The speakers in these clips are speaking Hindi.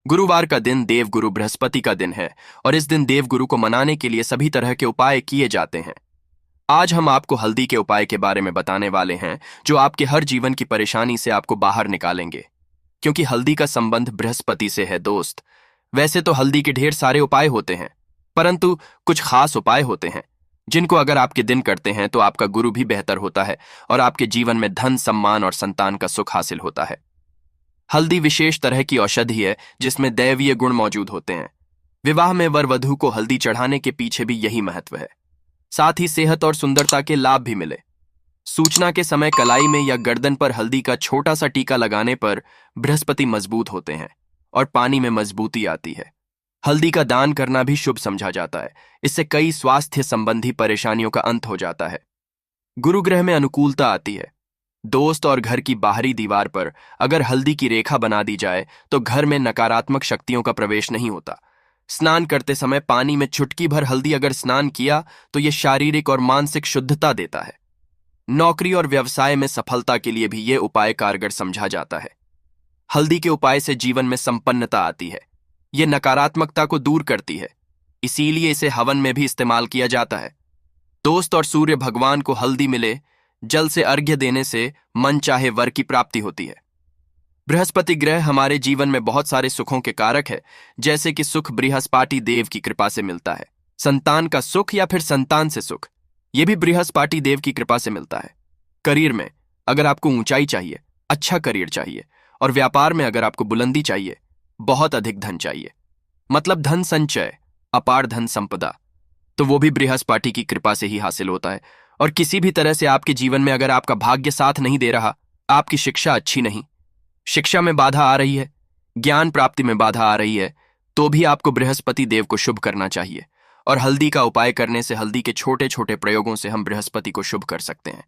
गुरुवार का दिन देवगुरु बृहस्पति का दिन है और इस दिन देवगुरु को मनाने के लिए सभी तरह के उपाय किए जाते हैं। आज हम आपको हल्दी के उपाय के बारे में बताने वाले हैं जो आपके हर जीवन की परेशानी से आपको बाहर निकालेंगे। क्योंकि हल्दी का संबंध बृहस्पति से है दोस्त। वैसे तो हल्दी के ढेर सारे उपाय होते हैं, परंतु कुछ खास उपाय होते हैं जिनको अगर आपके दिन करते हैं तो आपका गुरु भी बेहतर होता है और आपके जीवन में धन, सम्मान और संतान का सुख हासिल होता है। हल्दी विशेष तरह की औषधि है जिसमें दैवीय गुण मौजूद होते हैं। विवाह में वर वधू को हल्दी चढ़ाने के पीछे भी यही महत्व है। साथ ही सेहत और सुंदरता के लाभ भी मिले। सूचना के समय कलाई में या गर्दन पर हल्दी का छोटा सा टीका लगाने पर बृहस्पति मजबूत होते हैं और पानी में मजबूती आती है। हल्दी का दान करना भी शुभ समझा जाता है। इससे कई स्वास्थ्य संबंधी परेशानियों का अंत हो जाता है। गुरु ग्रह में अनुकूलता आती है दोस्त। और घर की बाहरी दीवार पर अगर हल्दी की रेखा बना दी जाए तो घर में नकारात्मक शक्तियों का प्रवेश नहीं होता। स्नान करते समय पानी में चुटकी भर हल्दी अगर स्नान किया तो यह शारीरिक और मानसिक शुद्धता देता है। नौकरी और व्यवसाय में सफलता के लिए भी यह उपाय कारगर समझा जाता है। हल्दी के उपाय से जीवन में संपन्नता आती है। यह नकारात्मकता को दूर करती है, इसीलिए इसे हवन में भी इस्तेमाल किया जाता है दोस्त। और सूर्य भगवान को हल्दी मिले जल से अर्घ्य देने से मन चाहे वर की प्राप्ति होती है। बृहस्पति ग्रह हमारे जीवन में बहुत सारे सुखों के कारक है, जैसे कि सुख बृहस्पति देव की कृपा से मिलता है। संतान का सुख या फिर संतान से सुख, यह भी बृहस्पति देव की कृपा से मिलता है। करियर में अगर आपको ऊंचाई चाहिए, अच्छा करियर चाहिए, और व्यापार में अगर आपको बुलंदी चाहिए, बहुत अधिक धन चाहिए, मतलब धन संचय, अपार धन संपदा, तो वो भी बृहस्पति की कृपा से ही हासिल होता है। और किसी भी तरह से आपके जीवन में अगर आपका भाग्य साथ नहीं दे रहा, आपकी शिक्षा अच्छी नहीं, शिक्षा में बाधा आ रही है, ज्ञान प्राप्ति में बाधा आ रही है, तो भी आपको बृहस्पति देव को शुभ करना चाहिए। और हल्दी का उपाय करने से, हल्दी के छोटे छोटे प्रयोगों से हम बृहस्पति को शुभ कर सकते हैं।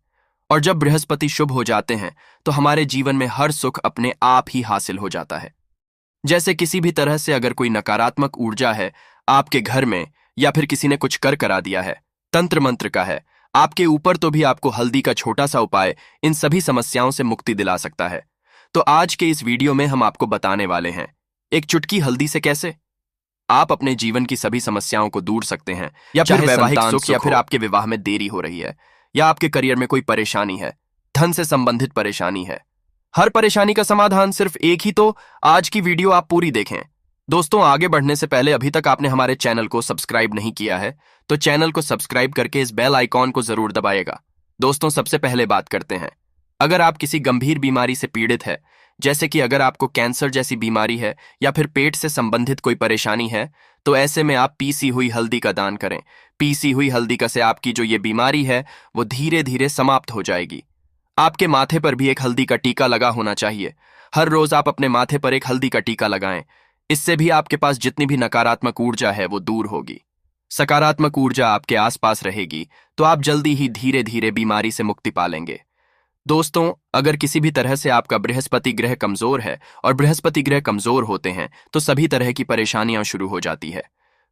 और जब बृहस्पति शुभ हो जाते हैं तो हमारे जीवन में हर सुख अपने आप ही हासिल हो जाता है। जैसे किसी भी तरह से अगर कोई नकारात्मक ऊर्जा है आपके घर में, या फिर किसी ने कुछ कर करा दिया है, तंत्र मंत्र का है आपके ऊपर, तो भी आपको हल्दी का छोटा सा उपाय इन सभी समस्याओं से मुक्ति दिला सकता है। तो आज के इस वीडियो में हम आपको बताने वाले हैं एक चुटकी हल्दी से कैसे आप अपने जीवन की सभी समस्याओं को दूर सकते हैं। या फिर वैवाहिक सुख, या फिर आपके विवाह में देरी हो रही है, या आपके करियर में कोई परेशानी है, धन से संबंधित परेशानी है, हर परेशानी का समाधान सिर्फ एक ही। तो आज की वीडियो आप पूरी देखें दोस्तों। आगे बढ़ने से पहले अभी तक आपने हमारे चैनल को सब्सक्राइब नहीं किया है तो चैनल को सब्सक्राइब करके इस बेल आइकॉन को जरूर दबाइएगा। दोस्तों, सबसे पहले बात करते हैं, अगर आप किसी गंभीर बीमारी से पीड़ित है, जैसे कि अगर आपको कैंसर जैसी बीमारी है या फिर पेट से संबंधित कोई परेशानी है, तो ऐसे में आप पीसी हुई हल्दी का दान करें। पीसी हुई हल्दी का से आपकी जो ये बीमारी है वो धीरे धीरे समाप्त हो जाएगी। आपके माथे पर भी एक हल्दी का टीका लगा होना चाहिए। हर रोज आप अपने माथे पर एक हल्दी का टीका लगाएं। इससे भी आपके पास जितनी भी नकारात्मक ऊर्जा है वो दूर होगी, सकारात्मक ऊर्जा आपके आसपास रहेगी, तो आप जल्दी ही धीरे धीरे बीमारी से मुक्ति पालेंगे। दोस्तों, अगर किसी भी तरह से आपका बृहस्पति ग्रह कमजोर है, और बृहस्पति ग्रह कमजोर होते हैं तो सभी तरह की परेशानियां शुरू हो जाती है,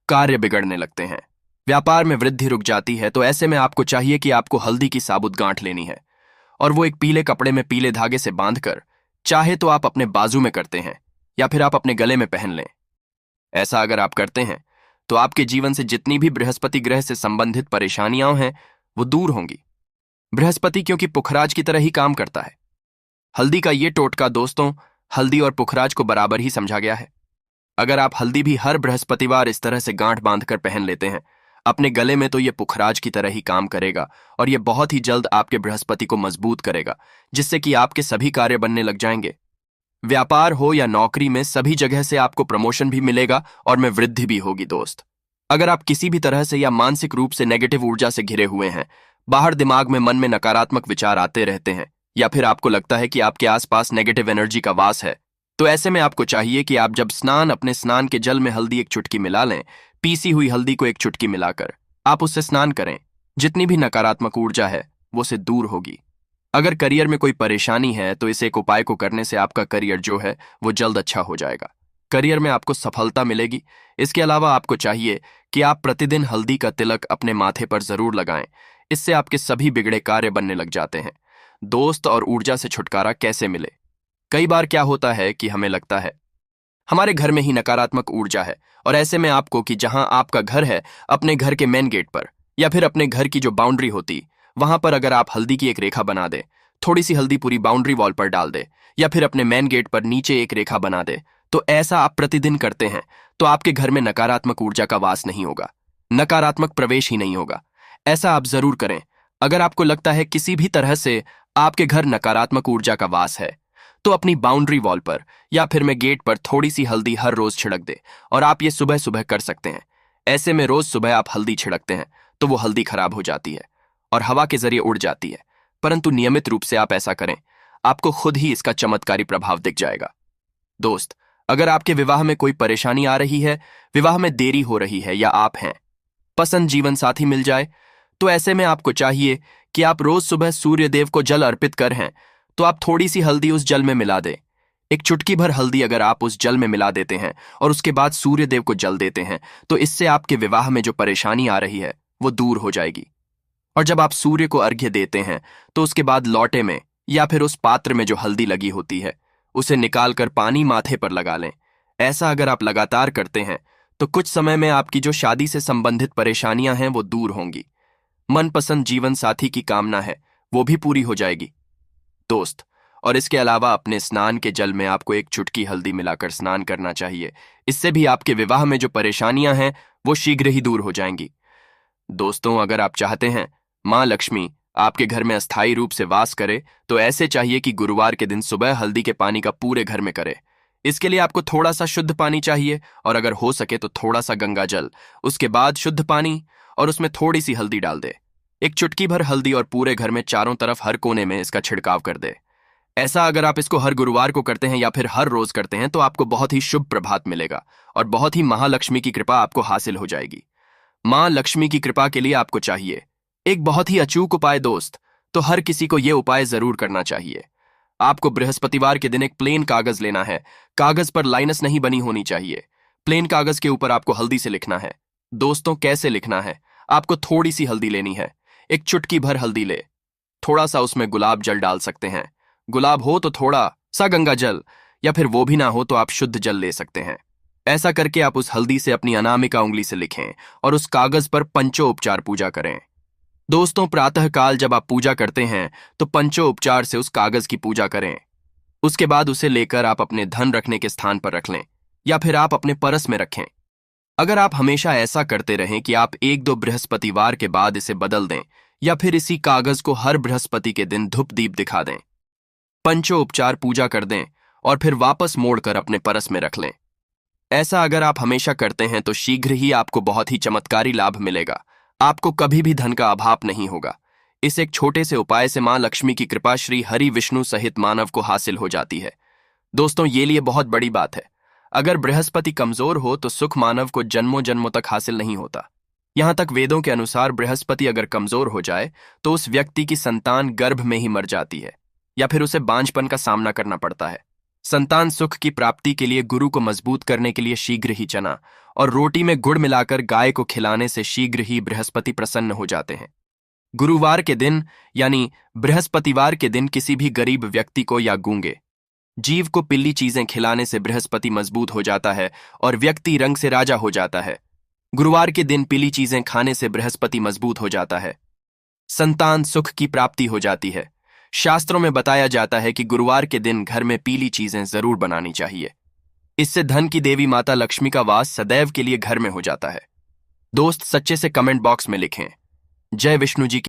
कार्य बिगड़ने लगते हैं, व्यापार में वृद्धि रुक जाती है, तो ऐसे में आपको चाहिए कि आपको हल्दी की साबुत गांठ लेनी है, और वो एक पीले कपड़े में पीले धागे से बांधकर, चाहे तो आप अपने बाजू में करते हैं या फिर आप अपने गले में पहन लें। ऐसा अगर आप करते हैं तो आपके जीवन से जितनी भी बृहस्पति ग्रह से संबंधित परेशानियां हैं वो दूर होंगी। बृहस्पति क्योंकि पुखराज की तरह ही काम करता है। हल्दी का ये टोटका दोस्तों, हल्दी और पुखराज को बराबर ही समझा गया है। अगर आप हल्दी भी हर बृहस्पतिवार इस तरह से गांठ बांधकर पहन लेते हैं अपने गले में, तो ये पुखराज की तरह ही काम करेगा और ये बहुत ही जल्द आपके बृहस्पति को मजबूत करेगा, जिससे कि आपके सभी कार्य बनने लग जाएंगे। व्यापार हो या नौकरी में, सभी जगह से आपको प्रमोशन भी मिलेगा और में वृद्धि भी होगी दोस्त। अगर आप किसी भी तरह से या मानसिक रूप से नेगेटिव ऊर्जा से घिरे हुए हैं, बाहर दिमाग में, मन में नकारात्मक विचार आते रहते हैं, या फिर आपको लगता है कि आपके आसपास नेगेटिव एनर्जी का वास है, तो ऐसे में आपको चाहिए कि आप जब अपने स्नान के जल में हल्दी एक चुटकी मिला लें। पीसी हुई हल्दी को एक चुटकी मिलाकर आप उससे स्नान करें। जितनी भी नकारात्मक ऊर्जा है वो से दूर होगी। अगर करियर में कोई परेशानी है तो इस एक उपाय को करने से आपका करियर जो है वो जल्द अच्छा हो जाएगा। करियर में आपको सफलता मिलेगी। इसके अलावा आपको चाहिए कि आप प्रतिदिन हल्दी का तिलक अपने माथे पर जरूर लगाएं। इससे आपके सभी बिगड़े कार्य बनने लग जाते हैं। दोस्त, और ऊर्जा से छुटकारा कैसे मिले? कई बार क्या होता है कि हमें लगता है हमारे घर में ही नकारात्मक ऊर्जा है, और ऐसे में आपको कि जहां आपका घर है, अपने घर के मेन गेट पर या फिर अपने घर की जो बाउंड्री होती, वहां पर अगर आप हल्दी की एक रेखा बना दे, थोड़ी सी हल्दी पूरी बाउंड्री वॉल पर डाल दे, या फिर अपने मेन गेट पर नीचे एक रेखा बना दे, तो ऐसा आप प्रतिदिन करते हैं तो आपके घर में नकारात्मक ऊर्जा का वास नहीं होगा, नकारात्मक प्रवेश ही नहीं होगा। ऐसा आप जरूर करें। अगर आपको लगता है किसी भी तरह से आपके घर नकारात्मक ऊर्जा का वास है, तो अपनी बाउंड्री वॉल पर या फिर में गेट पर थोड़ी सी हल्दी हर रोज छिड़क दे, और आप ये सुबह सुबह कर सकते हैं। ऐसे में रोज सुबह आप हल्दी छिड़कते हैं तो वो हल्दी खराब हो जाती है और हवा के जरिए उड़ जाती है, परंतु नियमित रूप से आप ऐसा करें, आपको खुद ही इसका चमत्कारी प्रभाव दिख जाएगा। दोस्त, अगर आपके विवाह में कोई परेशानी आ रही है, विवाह में देरी हो रही है, या आप हैं पसंद जीवन साथी मिल जाए, तो ऐसे में आपको चाहिए कि आप रोज सुबह सूर्य देव को जल अर्पित कर हैं, तो आप थोड़ी सी हल्दी उस जल में मिला दें। एक चुटकी भर हल्दी अगर आप उस जल में मिला देते हैं और उसके बाद सूर्य देव को जल देते हैं, तो इससे आपके विवाह में जो परेशानी आ रही है वो दूर हो जाएगी। और जब आप सूर्य को अर्घ्य देते हैं, तो उसके बाद लौटे में या फिर उस पात्र में जो हल्दी लगी होती है, उसे निकालकर पानी माथे पर लगा लें। ऐसा अगर आप लगातार करते हैं तो कुछ समय में आपकी जो शादी से संबंधित परेशानियां हैं वो दूर होंगी। मनपसंद जीवन साथी की कामना है वो भी पूरी हो जाएगी। दोस्त, और इसके अलावा अपने स्नान के जल में आपको एक चुटकी हल्दी मिलाकर स्नान करना चाहिए। इससे भी आपके विवाह में जो परेशानियां हैं वो शीघ्र ही दूर हो जाएंगी। दोस्तों, अगर आप चाहते हैं मां लक्ष्मी आपके घर में अस्थायी रूप से वास करे, तो ऐसे चाहिए कि गुरुवार के दिन सुबह हल्दी के पानी का पूरे घर में करे। इसके लिए आपको थोड़ा सा शुद्ध पानी चाहिए, और अगर हो सके तो थोड़ा सा गंगा जल, उसके बाद शुद्ध पानी, और उसमें थोड़ी सी हल्दी डाल दे। एक चुटकी भर हल्दी और पूरे घर में चारों तरफ हर कोने में इसका छिड़काव कर दे। ऐसा अगर आप इसको हर गुरुवार को करते हैं या फिर हर रोज करते हैं, तो आपको बहुत ही शुभ प्रभात मिलेगा और बहुत ही महालक्ष्मी की कृपा आपको हासिल हो जाएगी। मां लक्ष्मी की कृपा के लिए आपको चाहिए एक बहुत ही अचूक उपाय। दोस्त, तो हर किसी को यह उपाय जरूर करना चाहिए। आपको बृहस्पतिवार के दिन एक प्लेन कागज लेना है। कागज पर लाइनस नहीं बनी होनी चाहिए। प्लेन कागज के ऊपर आपको हल्दी से लिखना है। दोस्तों, कैसे लिखना है? आपको थोड़ी सी हल्दी लेनी है, एक चुटकी भर हल्दी ले, थोड़ा सा उसमें गुलाब जल डाल सकते हैं। गुलाब हो तो थोड़ा सा गंगा जल, या फिर वो भी ना हो तो आप शुद्ध जल ले सकते हैं। ऐसा करके आप उस हल्दी से अपनी अनामिका उंगली से लिखें और उस कागज पर पंचोपचार पूजा करें। दोस्तों, प्रातःकाल जब आप पूजा करते हैं तो पंचोपचार से उस कागज की पूजा करें। उसके बाद उसे लेकर आप अपने धन रखने के स्थान पर रख लें, या फिर आप अपने परस में रखें। अगर आप हमेशा ऐसा करते रहें कि आप 1-2 बृहस्पतिवार के बाद इसे बदल दें, या फिर इसी कागज को हर बृहस्पति के दिन धूप दीप दिखा दें, पंचोपचार पूजा कर दें और फिर वापस मोड़कर अपने परस में रख लें। ऐसा अगर आप हमेशा करते हैं तो शीघ्र ही आपको बहुत ही चमत्कारी लाभ मिलेगा। आपको कभी भी धन का अभाव नहीं होगा। इस एक छोटे से उपाय से मां लक्ष्मी की कृपा श्री हरि विष्णु सहित मानव को हासिल हो जाती है। दोस्तों, ये लिए बहुत बड़ी बात है। अगर बृहस्पति कमजोर हो तो सुख मानव को जन्मों जन्मों तक हासिल नहीं होता। यहां तक वेदों के अनुसार बृहस्पति अगर कमजोर हो जाए तो उस व्यक्ति की संतान गर्भ में ही मर जाती है, या फिर उसे बांझपन का सामना करना पड़ता है। संतान सुख की प्राप्ति के लिए गुरु को मजबूत करने के लिए शीघ्र ही चना और रोटी में गुड़ मिलाकर गाय को खिलाने से शीघ्र ही बृहस्पति प्रसन्न हो जाते हैं। गुरुवार के दिन यानी बृहस्पतिवार के दिन किसी भी गरीब व्यक्ति को या गूंगे जीव को पीली चीजें खिलाने से बृहस्पति मजबूत हो जाता है और व्यक्ति रंग से राजा हो जाता है। गुरुवार के दिन पीली चीजें खाने से बृहस्पति मजबूत हो जाता है, संतान सुख की प्राप्ति हो जाती है। शास्त्रों में बताया जाता है कि गुरुवार के दिन घर में पीली चीजें जरूर बनानी चाहिए। इससे धन की देवी माता लक्ष्मी का वास सदैव के लिए घर में हो जाता है। दोस्त, सच्चे से कमेंट बॉक्स में लिखें, जय विष्णु जी की।